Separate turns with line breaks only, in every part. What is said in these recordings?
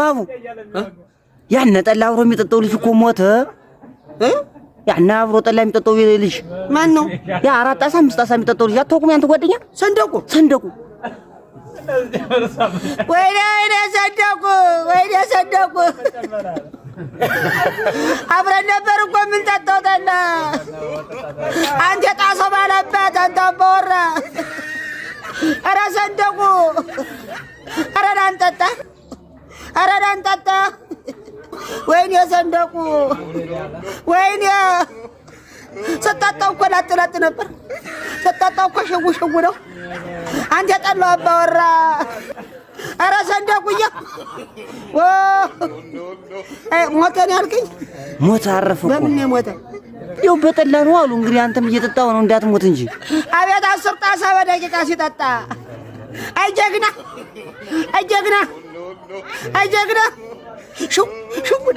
አቡ ያን ጠላ አብሮ የሚጠጣው ልጅ እኮ ሞተ። ያን አብሮ ጠላ የሚጠጣው ልጅ
ማን ነው?
ያ 4 ጣሳ 5 ጣሳ የሚጠጣው ልጅ አትወቁም? ያንተ ጓደኛ ሰንደቁ
ወይኔ ሰንደቁ አብረን ነበር እኮ የምንጠጣው ጠላ። አንተ ጣሶ ባለበት አንተ አባወራ። ኧረ ሰንደቁ ኧረ ና እንጠጣ ወይኔ ሰንደቁ ወይኔ ስጠጣው እኮ ላጥ ነበር። ስጠጣው እኮ ሽው ነው። አንተ ጠላው አባወራ። ኧረ ሰንደቁዬ ሞተ ነው ያልከኝ?
ሞተ አረፈ እኮ።
በምን ነው ሞተ?
ይኸው በጠላ ነው አሉ። እንግዲህ አንተም እየጠጣው ነው እንዳትሞት እንጂ።
አቤት 10 ጣሳ በደቂቃ ሲጠጣ። አይ ጀግና ሽው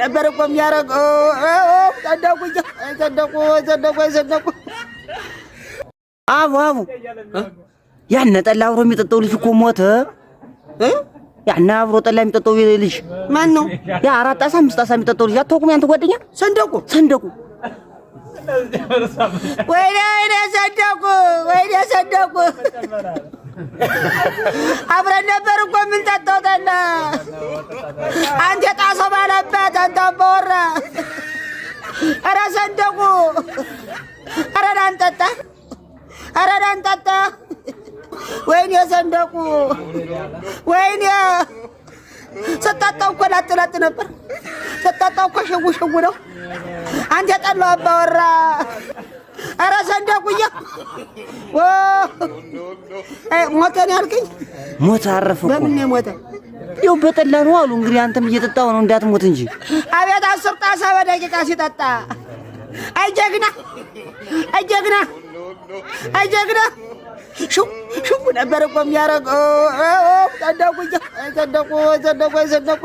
ነበር እኮ የሚያደርገው። ሰንደቁ
አቡ ያን ጠላ አብሮ የሚጠጣው ልጅ እኮ ሞተ። ያን አብሮ ጠላ የሚጠጣው ልጅ
ማን ነው?
ያ 4 ጣሳ 5 ጣሳ የሚጠጣው ልጅ አትወቁም? ያንተ ጓደኛ ሰንደቁ
ወይኔ ሰንደቁ አብረን ነበር እኮ የምንጠጣው ጠላ። አንተ ጣሶ ባለበት አንተ አባወራ። ኧረ ሰንደቁ ኧረ ና እንጠጣ ወይኔ ሰንደቁ ወይኔ ስጠጣው እኮ ላጥ ነበር። ስጠጣው እኮ ሽው ነው። አንተ ጠላው አባወራ። ኧረ ሰንደቁዬ ሞተ ነው ያልከኝ?
ሞተ አረፈ እኮ።
በምን ነው ሞተ?
ይኸው በጠላ ነው አሉ። እንግዲህ አንተም እየጠጣው ነው እንዳትሞት እንጂ።
አቤት 10 ጣሳ በደቂቃ ሲጠጣ። አይ ጀግና ሽው ነበር እኮ የሚያደርገው። ሰንደቁ